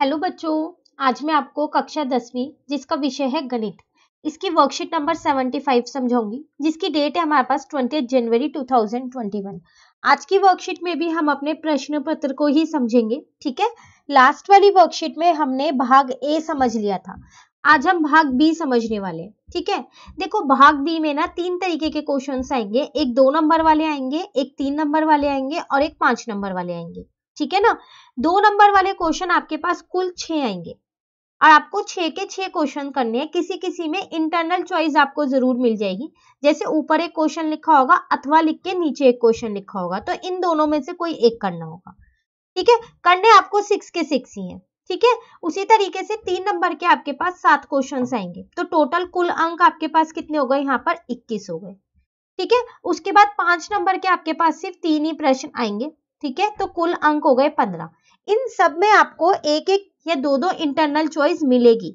Hello बच्चों, आज मैं आपको कक्षा 10वीं जिसका विषय है गणित, इसकी वर्कशीट नंबर 75 समझाऊंगी, जिसकी डेट है हमारे पास 20 जनवरी 2021। आज की वर्कशीट में भी हम अपने प्रश्न पत्र को ही समझेंगे। ठीक है, लास्ट वाली वर्कशीट में हमने भाग ए समझ लिया था, आज हम भाग बी समझने वाले हैं। ठीक है, देखो भाग बी में ना 3 तरीके के क्वेश्चंस आएंगे, एक 2 नंबर वाले आएंगे, एक 3 नंबर वाले आएंगे और एक 5 नंबर वाले आएंगे। ठीक है ना, 2 नंबर वाले क्वेश्चन आपके पास कुल 6 आएंगे और आपको 6 के 6 क्वेश्चन करने हैं। किसी किसी में इंटरनल चॉइस आपको जरूर मिल जाएगी, जैसे ऊपर एक क्वेश्चन लिखा होगा अथवा लिख के नीचे एक क्वेश्चन लिखा होगा, तो इन दोनों में से कोई एक करना होगा। ठीक है, करने आपको 6 के 6 ही है। ठीक है, उसी तरीके से 3 नंबर के आपके पास 7 क्वेश्चन आएंगे, तो टोटल कुल अंक आपके पास कितने हो गए, यहाँ पर 21 हो गए। ठीक है, उसके बाद 5 नंबर के आपके पास सिर्फ 3 ही प्रश्न आएंगे। ठीक है, तो कुल अंक हो गए 15। इन सब में आपको एक एक या दो दो इंटरनल चॉइस मिलेगी।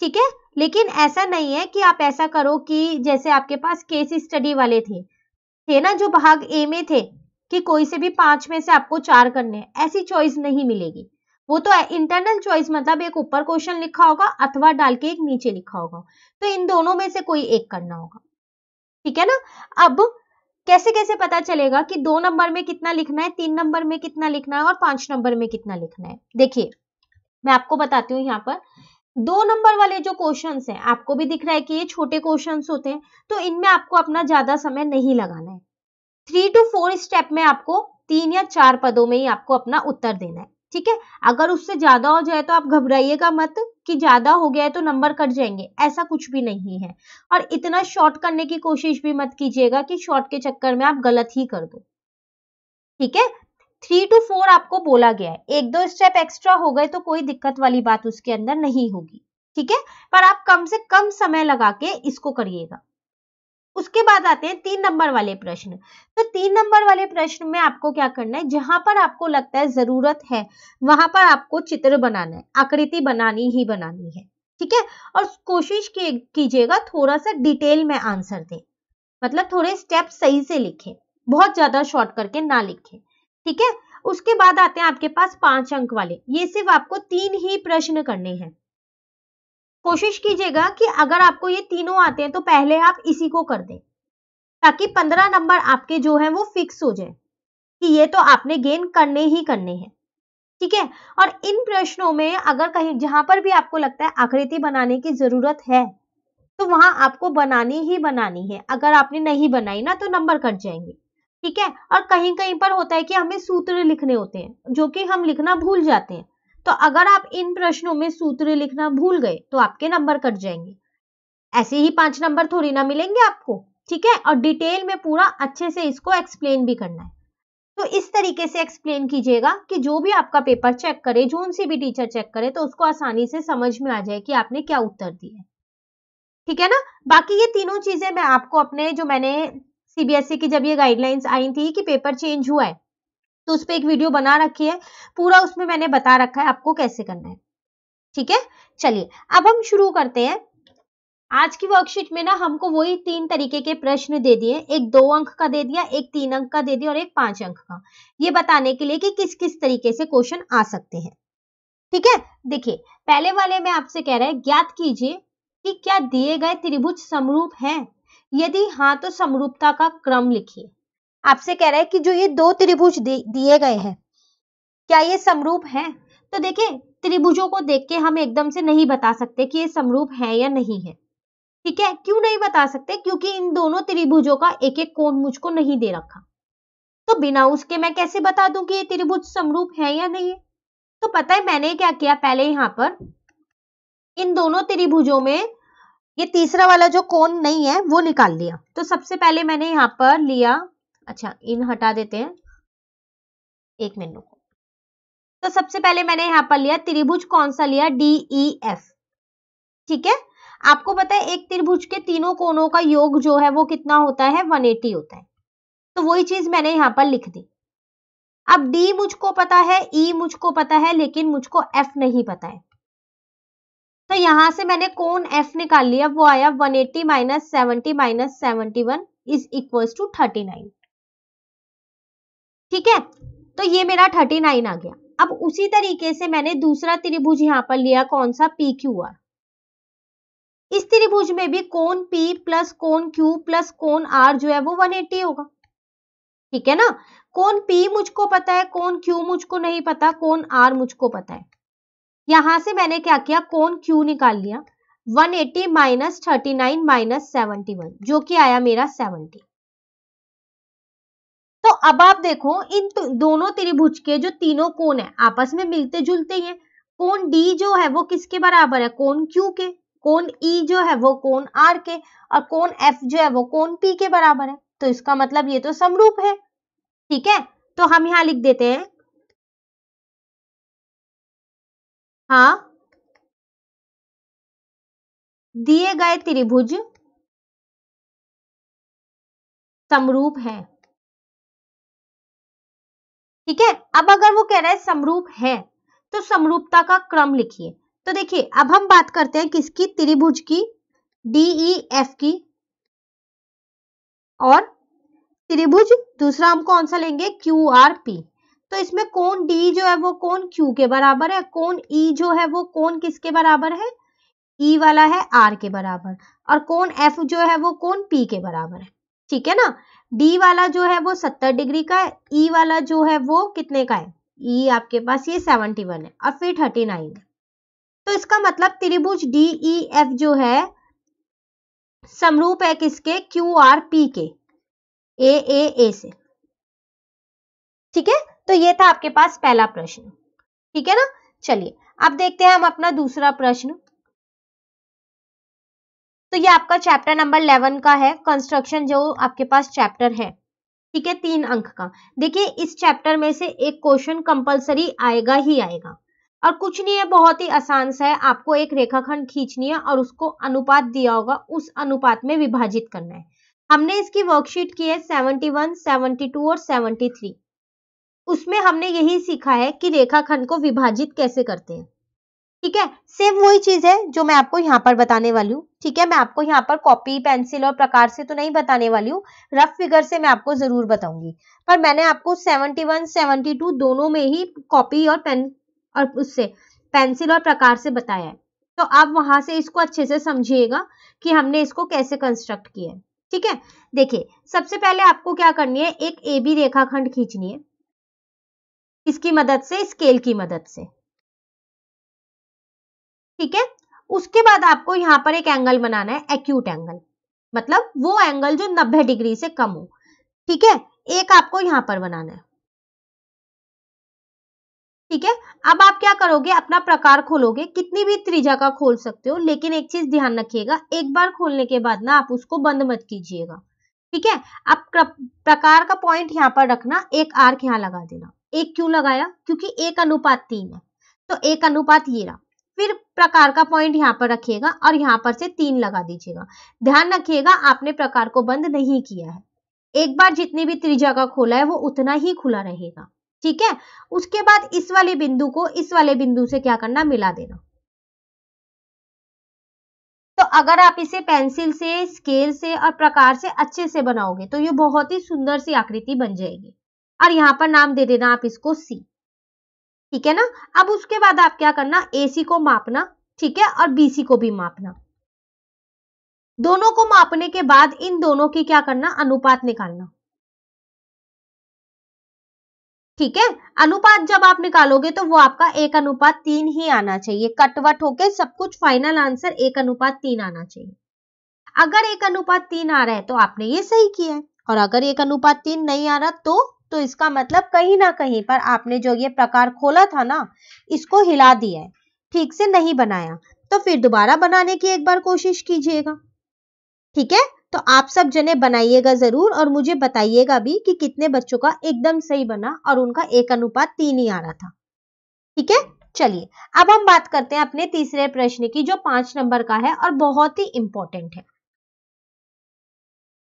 ठीक है, लेकिन ऐसा नहीं है कि आप ऐसा करो कि जैसे आपके पास केस स्टडी वाले थे ना, जो भाग ए में थे कि कोई से भी 5 में से आपको 4 करने हैं, ऐसी चॉइस नहीं मिलेगी। वो तो इंटरनल चॉइस मतलब एक ऊपर क्वेश्चन लिखा होगा अथवा डाल के एक नीचे लिखा होगा, तो इन दोनों में से कोई एक करना होगा। ठीक है ना, अब कैसे कैसे पता चलेगा कि 2 नंबर में कितना लिखना है, 3 नंबर में कितना लिखना है और 5 नंबर में कितना लिखना है। देखिए मैं आपको बताती हूँ, यहाँ पर 2 नंबर वाले जो क्वेश्चंस हैं, आपको भी दिख रहा है कि ये छोटे क्वेश्चंस होते हैं, तो इनमें आपको अपना ज्यादा समय नहीं लगाना है। 3 to 4 स्टेप में आपको 3 या 4 पदों में ही आपको अपना उत्तर देना है। ठीक है, अगर उससे ज्यादा हो जाए तो आप घबराइएगा मत कि ज्यादा हो गया है तो नंबर कट जाएंगे, ऐसा कुछ भी नहीं है। और इतना शॉर्ट करने की कोशिश भी मत कीजिएगा कि शॉर्ट के चक्कर में आप गलत ही कर दो। ठीक है, 3 to 4 आपको बोला गया है, एक दो स्टेप एक्स्ट्रा हो गए तो कोई दिक्कत वाली बात उसके अंदर नहीं होगी। ठीक है, पर आप कम से कम समय लगा के इसको करिएगा। उसके बाद आते हैं 3 नंबर वाले प्रश्न। तो 3 नंबर वाले प्रश्न में आपको क्या करना है, जहां पर आपको लगता है जरूरत है वहां पर आपको चित्र बनाना है, आकृति बनानी ही बनानी है। ठीक है, और कोशिश कीजिएगा थोड़ा सा डिटेल में आंसर दें, मतलब थोड़े स्टेप सही से लिखें, बहुत ज्यादा शॉर्ट करके ना लिखें। ठीक है, उसके बाद आते हैं आपके पास 5 अंक वाले, ये सिर्फ आपको 3 ही प्रश्न करने हैं। कोशिश कीजिएगा कि अगर आपको ये तीनों आते हैं तो पहले आप इसी को कर दें, ताकि 15 नंबर आपके जो है वो फिक्स हो जाए कि ये तो आपने गेन करने ही करने हैं। ठीक है, और इन प्रश्नों में अगर कहीं जहां पर भी आपको लगता है आकृति बनाने की जरूरत है तो वहां आपको बनानी ही बनानी है, अगर आपने नहीं बनाई ना तो नंबर कट जाएंगे। ठीक है, और कहीं कहीं पर होता है कि हमें सूत्र लिखने होते हैं जो कि हम लिखना भूल जाते हैं, तो अगर आप इन प्रश्नों में सूत्र लिखना भूल गए तो आपके नंबर कट जाएंगे। ऐसे ही 5 नंबर थोड़ी ना मिलेंगे आपको। ठीक है, और डिटेल में पूरा अच्छे से इसको एक्सप्लेन भी करना है। तो इस तरीके से एक्सप्लेन कीजिएगा कि जो भी आपका पेपर चेक करे, जोन सी भी टीचर चेक करे, तो उसको आसानी से समझ में आ जाए कि आपने क्या उत्तर दिया है। ठीक है ना, बाकी ये तीनों चीजें मैं आपको अपने जो मैंने सीबीएसई की जब ये गाइडलाइंस आई थी कि पेपर चेंज हुआ है, तो उस पर एक वीडियो बना रखी है, पूरा उसमें मैंने बता रखा है आपको कैसे करना है। ठीक है, चलिए अब हम शुरू करते हैं। आज की वर्कशीट में ना हमको वही 3 तरीके के प्रश्न दे दिए, एक 2 अंक का दे दिया, एक 3 अंक का दे दिया और एक 5 अंक का, ये बताने के लिए कि किस किस तरीके से क्वेश्चन आ सकते हैं। ठीक है, देखिए पहले वाले में आपसे कह रहा है ज्ञात कीजिए कि क्या दिए गए त्रिभुज समरूप हैं, यदि हाँ तो समरूपता का क्रम लिखिए। आपसे कह रहा है कि जो ये 2 त्रिभुज दिए गए हैं क्या ये समरूप हैं। तो देखिए त्रिभुजों को देख के हम एकदम से नहीं बता सकते कि ये समरूप है या नहीं है। ठीक है, क्यों नहीं बता सकते, क्योंकि इन दोनों त्रिभुजों का एक एक कोण मुझको नहीं दे रखा, तो बिना उसके मैं कैसे बता दूं कि ये त्रिभुज समरूप है या नहीं है। तो पता है मैंने क्या किया, पहले यहां पर इन दोनों त्रिभुजों में ये तीसरा वाला जो कोण नहीं है वो निकाल लिया। तो सबसे पहले मैंने यहां पर लिया, अच्छा इन हटा देते हैं, एक मिनट। तो सबसे पहले मैंने यहां पर लिया त्रिभुज, कौन सा लिया, DEF। ठीक है, आपको पता है एक त्रिभुज के तीनों कोणों का योग जो है वो कितना होता है, 180 होता है, तो वही चीज मैंने यहां पर लिख दी। अब D मुझको पता है, E मुझको पता है, लेकिन मुझको F नहीं पता है, तो यहां से मैंने कोण F निकाल लिया, वो आया 180 minus 70 minus 71 is equals to 39। ठीक है, तो ये मेरा 39 आ गया। अब उसी तरीके से मैंने दूसरा त्रिभुज यहाँ पर लिया, कौन सा, PQR। इस त्रिभुज में भी कोण P प्लस कोण Q प्लस कोण R जो है वो 180 होगा, ठीक है ना। कोण P मुझको पता है, कोण Q मुझको नहीं पता, कोण R मुझको पता है। यहां से मैंने क्या किया, कोण Q निकाल लिया, 180 माइनस 39 माइनस 71 जो कि आया मेरा 70। तो अब आप देखो इन दोनों त्रिभुज के जो तीनों कोण है आपस में मिलते जुलते ही हैं। कोण D जो है वो किसके बराबर है, कोण Q के। कोण E जो है वो कोण R के, और कोण F जो है वो कोण P के बराबर है। तो इसका मतलब ये तो समरूप है, ठीक है। तो हम यहां लिख देते हैं, हाँ, दिए गए त्रिभुज समरूप है, ठीक है। अब अगर वो कह रहा है समरूप है तो समरूपता का क्रम लिखिए। तो देखिए अब हम बात करते हैं किसकी, त्रिभुज की, DEF की, और त्रिभुज दूसरा हम कौन सा लेंगे, QRP। तो इसमें कोण D जो है वो कोण Q के बराबर है, कोण E जो है वो कोण किसके बराबर है, E वाला है R के बराबर, और कोण F जो है वो कोण P के बराबर है, ठीक है ना। D वाला जो है वो 70 डिग्री का है, E वाला जो है वो कितने का है, E आपके पास ये 71 है, और फिर 39 है। तो इसका मतलब त्रिभुज DEF जो है समरूप है किसके, QRP के, AAA से, ठीक है। तो ये था आपके पास पहला प्रश्न, ठीक है ना। चलिए अब देखते हैं हम अपना दूसरा प्रश्न। तो ये आपका चैप्टर नंबर 11 का है, कंस्ट्रक्शन जो आपके पास चैप्टर है, ठीक है, 3 अंक का। देखिए इस चैप्टर में से एक क्वेश्चन कंपलसरी आएगा ही आएगा, और कुछ नहीं है, बहुत ही आसान सा है। आपको एक रेखाखंड खींचनी है और उसको अनुपात दिया होगा, उस अनुपात में विभाजित करना है। हमने इसकी वर्कशीट की है 71, 72 और 73। उसमें हमने यही सीखा है कि रेखाखंड को विभाजित कैसे करते हैं, ठीक है। सेम वही चीज है जो मैं आपको यहाँ पर बताने वाली हूँ, ठीक है। मैं आपको यहाँ पर कॉपी पेंसिल और प्रकार से तो नहीं बताने वाली हूँ, रफ फिगर से मैं आपको जरूर बताऊंगी। पर मैंने आपको 71, 72 दोनों में ही कॉपी और पेन और उससे पेंसिल और प्रकार से बताया है। तो आप वहां से इसको अच्छे से समझिएगा कि हमने इसको कैसे कंस्ट्रक्ट किया है, ठीक है। देखिए सबसे पहले आपको क्या करनी है, एक AB रेखाखंड खींचनी है, इसकी मदद से, स्केल की मदद से, ठीक है। उसके बाद आपको यहां पर एक एंगल बनाना है, एक्यूट एंगल, मतलब वो एंगल जो 90 डिग्री से कम हो, ठीक है। एक आपको यहां पर बनाना है, ठीक है। अब आप क्या करोगे, अपना प्रकार खोलोगे, कितनी भी त्रिज्या का खोल सकते हो, लेकिन एक चीज ध्यान रखिएगा, एक बार खोलने के बाद ना आप उसको बंद मत कीजिएगा, ठीक है। अब प्रकार का पॉइंट यहां पर रखना, एक आर्क यहां लगा देना। एक क्यों लगाया, क्योंकि 1:3 है, तो 1:, ये रहा। फिर प्रकार का पॉइंट यहाँ पर रखिएगा और यहाँ पर से 3 लगा दीजिएगा। ध्यान रखिएगा आपने प्रकार को बंद नहीं किया है, एक बार जितनी भी त्रिज्या का खोला है वो उतना ही खुला रहेगा, ठीक है। उसके बाद इस वाले बिंदु को इस वाले बिंदु से क्या करना, मिला देना। तो अगर आप इसे पेंसिल से, स्केल से और प्रकार से अच्छे से बनाओगे तो ये बहुत ही सुंदर सी आकृति बन जाएगी। और यहाँ पर नाम दे देना आप इसको C, ठीक है ना। अब उसके बाद आप क्या करना, AC को मापना, ठीक है, और BC को भी मापना। दोनों को मापने के बाद इन दोनों की क्या करना, अनुपात निकालना, ठीक है। अनुपात जब आप निकालोगे तो वो आपका 1:3 ही आना चाहिए, कटवट होके सब कुछ फाइनल आंसर 1:3 आना चाहिए। अगर 1:3 आ रहा है तो आपने ये सही किया है, और अगर 1:3 नहीं आ रहा तो इसका मतलब कहीं ना कहीं पर आपने जो ये प्रकार खोला था ना, इसको हिला दिया है, ठीक से नहीं बनाया। तो फिर दोबारा बनाने की एक बार कोशिश कीजिएगा, ठीक है। तो आप सब जने बनाइएगा जरूर, और मुझे बताइएगा भी कि कितने बच्चों का एकदम सही बना और उनका 1:3 ही आ रहा था, ठीक है। चलिए अब हम बात करते हैं अपने तीसरे प्रश्न की, जो 5 नंबर का है और बहुत ही इंपॉर्टेंट है।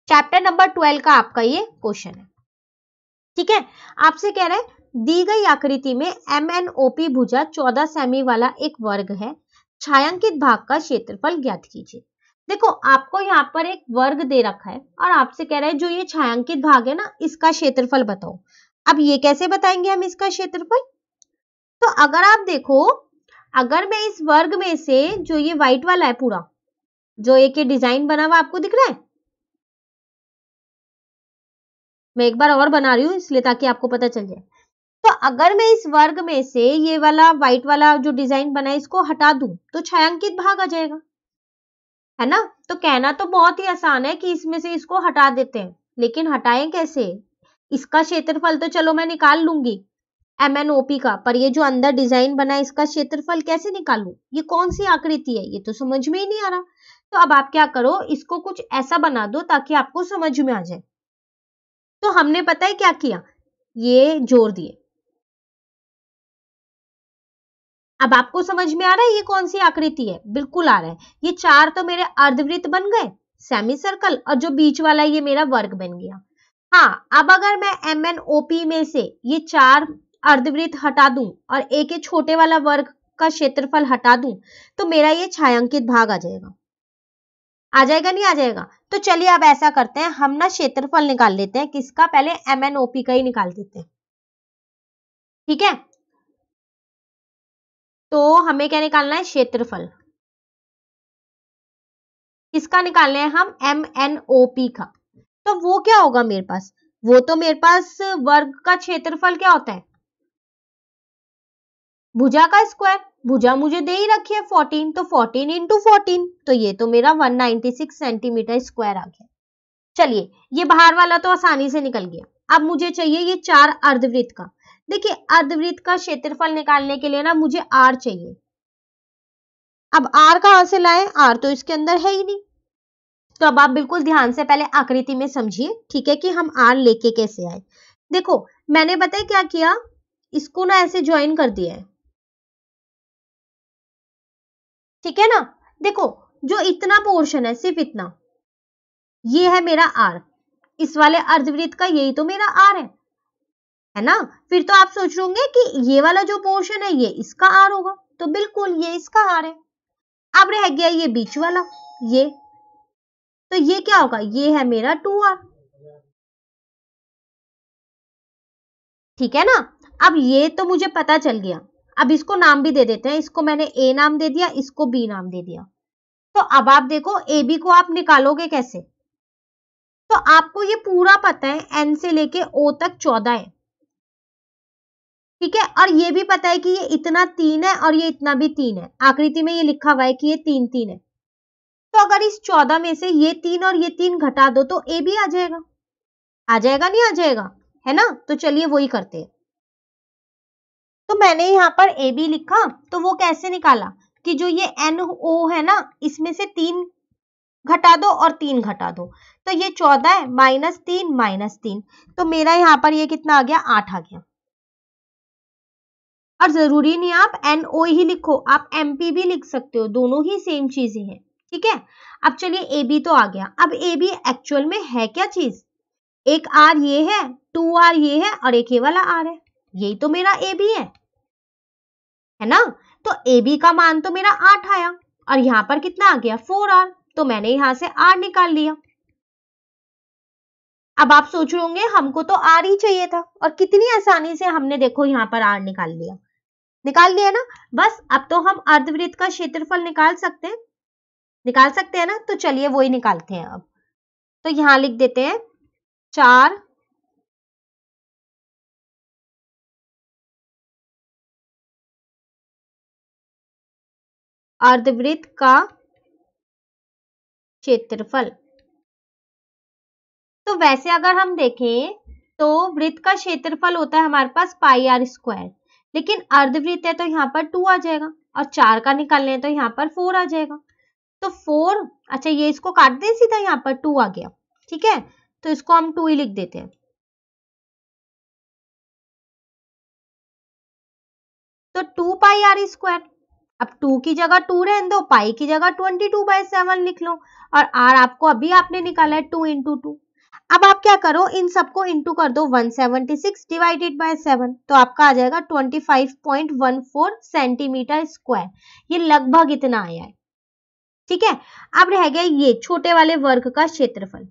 चैप्टर नंबर 12 का आपका ये क्वेश्चन है, ठीक है। आपसे कह रहा है दी गई आकृति में MNOP भुजा 14 सेमी वाला एक वर्ग है, छायांकित भाग का क्षेत्रफल ज्ञात कीजिए। देखो आपको यहाँ पर एक वर्ग दे रखा है और आपसे कह रहा है जो ये छायांकित भाग है ना, इसका क्षेत्रफल बताओ। अब ये कैसे बताएंगे हम इसका क्षेत्रफल, तो अगर आप देखो, अगर मैं इस वर्ग में से जो ये व्हाइट वाला है पूरा, जो एक ये डिजाइन बना हुआ आपको दिख रहा है, मैं एक बार और बना रही हूं इसलिए ताकि आपको पता चल जाए। तो अगर मैं इस वर्ग में से ये वाला व्हाइट वाला जो डिजाइन बना है इसको हटा दूं तो छायांकित भाग आ जाएगा, है ना। तो कहना तो बहुत ही आसान है कि इसमें से इसको हटा देते हैं, लेकिन हटाएं कैसे? इसका क्षेत्रफल तो चलो मैं निकाल लूंगी MNOP का, पर ये जो अंदर डिजाइन बना है इसका क्षेत्रफल कैसे निकालूं? ये कौन सी आकृति है, ये तो समझ में ही नहीं आ रहा। तो अब आप क्या करो, इसको कुछ ऐसा बना दो ताकि आपको समझ में आ जाए। तो हमने पता है क्या किया, ये जोड़ दिए। अब आपको समझ में आ रहा है ये कौन सी आकृति है? बिल्कुल आ रहा है। ये चार तो मेरे अर्धवृत्त बन गए, सेमी सर्कल, और जो बीच वाला है ये मेरा वर्ग बन गया। हाँ, अब अगर मैं MNOP में से ये चार अर्धवृत्त हटा दूं और एक छोटे वाला वर्ग का क्षेत्रफल हटा दूं तो मेरा ये छायांकित भाग आ जाएगा। आ जाएगा नहीं आ जाएगा? तो चलिए अब ऐसा करते हैं, हम ना क्षेत्रफल निकाल लेते हैं। किसका? पहले MNOP का ही निकाल देते हैं, ठीक है। तो हमें क्या निकालना है? क्षेत्रफल। किसका निकालना है हम? MNOP का। तो वो क्या होगा मेरे पास? वो तो मेरे पास वर्ग का क्षेत्रफल क्या होता है? भुजा का स्क्वायर। भुजा मुझे दे ही रखी है 14, तो 14 इंटू 14, तो ये तो मेरा 196 सेंटीमीटर स्क्वायर आ गया। चलिए, ये बाहर वाला तो आसानी से निकल गया। अब मुझे चाहिए ये चार अर्धवृत्त का। देखिए, अर्धवृत्त का क्षेत्रफल निकालने के लिए ना मुझे R चाहिए। अब R कहां से लाए? R तो इसके अंदर है ही नहीं। तो अब आप बिल्कुल ध्यान से पहले आकृति में समझिए, ठीक है, कि हम R लेके कैसे आए। देखो, मैंने बताया क्या किया, इसको ना ऐसे ज्वाइन कर दिया है, ठीक है ना। देखो, जो इतना पोर्शन है, सिर्फ इतना, ये है मेरा R। इस वाले अर्धवृत्त का यही तो मेरा R है ना। फिर तो आप सोच रहे होंगे कि ये वाला जो पोर्शन है ये इसका R होगा, तो बिल्कुल ये इसका R है। अब रह गया ये बीच वाला, ये, तो ये क्या होगा? ये है मेरा 2R, ठीक है ना। अब ये तो मुझे पता चल गया। अब इसको नाम भी दे देते हैं, इसको मैंने A नाम दे दिया, इसको B नाम दे दिया। तो अब आप देखो, AB को आप निकालोगे कैसे? तो आपको ये पूरा पता है N से लेके O तक 14 है, ठीक है। और ये भी पता है कि ये इतना 3 है और ये इतना भी 3 है। आकृति में ये लिखा हुआ है कि ये 3 3 है। तो अगर इस 14 में से ये 3 और ये 3 घटा दो तो A भी आ जाएगा। आ जाएगा नहीं आ जाएगा? है ना। तो चलिए वही करते हैं। तो मैंने यहाँ पर ए बी लिखा, तो वो कैसे निकाला कि जो ये NO है ना, इसमें से 3 घटा दो और 3 घटा दो, तो ये 14 है, -3 तो मेरा यहाँ पर ये कितना आ गया? 8 आ गया। और जरूरी नहीं आप NO ही लिखो, आप MP भी लिख सकते हो, दोनों ही सेम चीज ही है, ठीक है। अब चलिए ए बी तो आ गया। अब ए बी एक्चुअल में है क्या चीज? एक R ये है, 2R ये है और एक ये वाला R है, यही तो मेरा ए बी है ना। तो ए बी का मान तो मेरा 8 आया और यहाँ पर कितना आ गया? 4R, तो मैंने यहाँ से R निकाल लिया। अब आप सोच रहे होंगे हमको तो R ही चाहिए था, और कितनी आसानी से हमने देखो यहाँ पर R निकाल लिया ना। बस अब तो हम अर्धवृत्त का क्षेत्रफल निकाल सकते हैं ना। तो चलिए वही निकालते हैं अब। तो यहाँ लिख देते हैं 4 अर्धवृत्त का क्षेत्रफल। तो वैसे अगर हम देखें तो वृत्त का क्षेत्रफल होता है हमारे पास πr², लेकिन अर्धवृत्त है तो यहाँ पर 2 आ जाएगा, और 4 का निकालने तो यहाँ पर 4 आ जाएगा। तो 4, अच्छा ये इसको काट दें सीधा, यहाँ पर 2 आ गया, ठीक है। तो इसको हम 2 ही लिख देते हैं। तो 2πr², अब 2 की जगह 2 रहने दो, पाई की जगह 22/7 लिख लो, और r आपको अभी आपने निकाला है 2 × 2। अब आप क्या करो, इन सबको इंटू कर दो 176 डिवाइडेड बाय 7, तो आपका आ जाएगा 25.14 सेंटीमीटर स्क्वायर। ये लगभग इतना आया है, ठीक है। अब रह गया ये छोटे वाले वर्ग का क्षेत्रफल।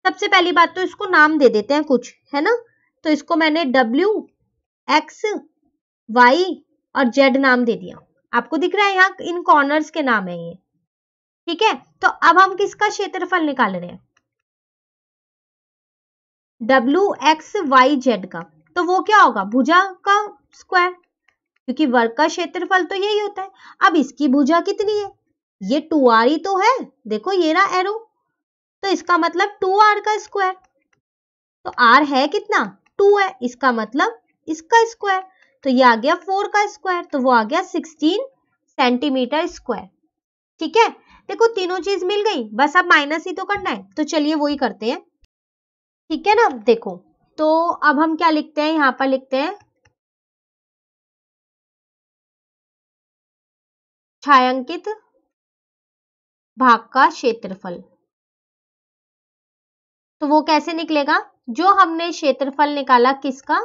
सबसे पहली बात तो इसको नाम दे देते हैं कुछ, है ना। तो इसको मैंने W, X, Y और जेड नाम दे दिया। आपको दिख रहा है यहाँ इन कॉर्नर्स के नाम है ये, ठीक है। तो अब हम किसका क्षेत्रफल निकाल रहे हैं, WXYZ का। तो वो क्या होगा, भुजा का स्क्वायर, क्योंकि वर्ग का क्षेत्रफल तो यही होता है। अब इसकी भुजा कितनी है, ये 2r ही तो है, देखो ये रहा एरो, तो इसका मतलब 2r का स्क्वायर। तो r है कितना, 2 है, इसका मतलब इसका स्क्वायर, तो ये आ गया 4 का स्क्वायर, तो वो आ गया 16 सेंटीमीटर स्क्वायर, ठीक है। देखो तीनों चीज मिल गई, बस अब माइनस ही तो करना है, तो चलिए वही करते हैं, ठीक है ना। देखो तो अब हम क्या लिखते हैं, यहां पर लिखते हैं छायांकित भाग का क्षेत्रफल। तो वो कैसे निकलेगा, जो हमने क्षेत्रफल निकाला किसका,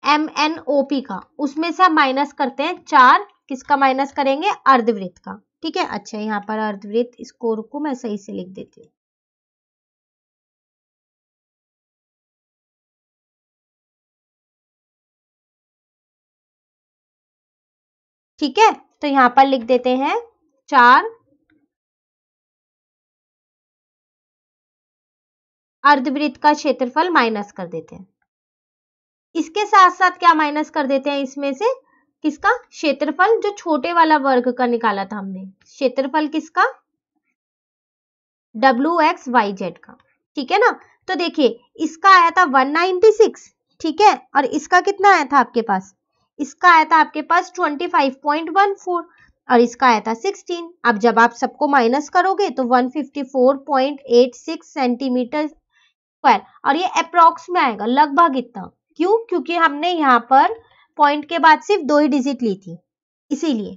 MNOP का, उसमें से हम माइनस करते हैं 4, किसका माइनस करेंगे, अर्धवृत्त का, ठीक है। अच्छा यहाँ पर अर्धवृत्त, इसको रुको मैं सही से लिख देती हूँ, ठीक है। तो यहाँ पर लिख देते हैं 4 अर्धवृत्त का क्षेत्रफल माइनस कर देते हैं। इसके साथ साथ क्या माइनस कर देते हैं, इसमें से किसका, क्षेत्रफल जो छोटे वाला वर्ग का निकाला था हमने, क्षेत्रफल किसका, WXYZ का, ठीक है ना। तो देखिए इसका आया था 196, ठीक है, और इसका कितना आया था आपके पास, इसका आया था आपके पास 25.14 और इसका आया था 16। अब जब आप सबको माइनस करोगे तो 154.86 सेंटीमीटर स्क्वायर, और ये अप्रोक्स में आएगा, लगभग इतना, क्यों, क्योंकि हमने यहाँ पर पॉइंट के बाद सिर्फ 2 ही डिजिट ली थी इसीलिए,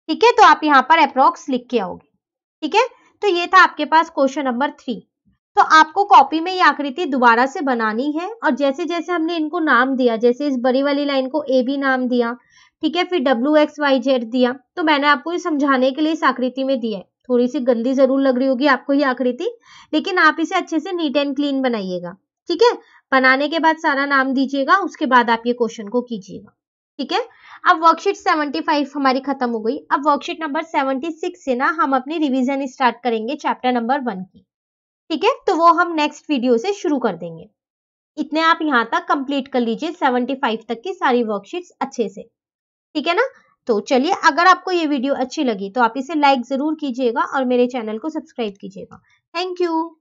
ठीक है। तो आप यहाँ पर अप्रोक्स लिख के आओगे, ठीक है। तो ये था आपके पास क्वेश्चन नंबर 3। तो आपको कॉपी में ये आकृति दोबारा से बनानी है, और जैसे जैसे हमने इनको नाम दिया, जैसे इस बड़ी वाली लाइन को AB नाम दिया, ठीक है, फिर WXYZ दिया, तो मैंने आपको ये समझाने के लिए इस आकृति में दिया है। थोड़ी सी गंदी जरूर लग रही होगी आपको ये आकृति, लेकिन आप इसे अच्छे से नीट एंड क्लीन बनाइएगा, ठीक है। बनाने के बाद सारा नाम दीजिएगा, उसके बाद आप ये क्वेश्चन को कीजिएगा, ठीक है। अब वर्कशीट 75 हमारी खत्म हो गई। अब वर्कशीट नंबर 76 से ना हम अपनी रिवीजन स्टार्ट करेंगे चैप्टर नंबर 1 की, ठीक है। तो वो हम नेक्स्ट वीडियो से शुरू कर देंगे। इतने आप यहाँ तक कंप्लीट कर लीजिए 75 तक की सारी वर्कशीट्स अच्छे से, ठीक है ना। तो चलिए, अगर आपको ये वीडियो अच्छी लगी तो आप इसे लाइक जरूर कीजिएगा और मेरे चैनल को सब्सक्राइब कीजिएगा। Thank you.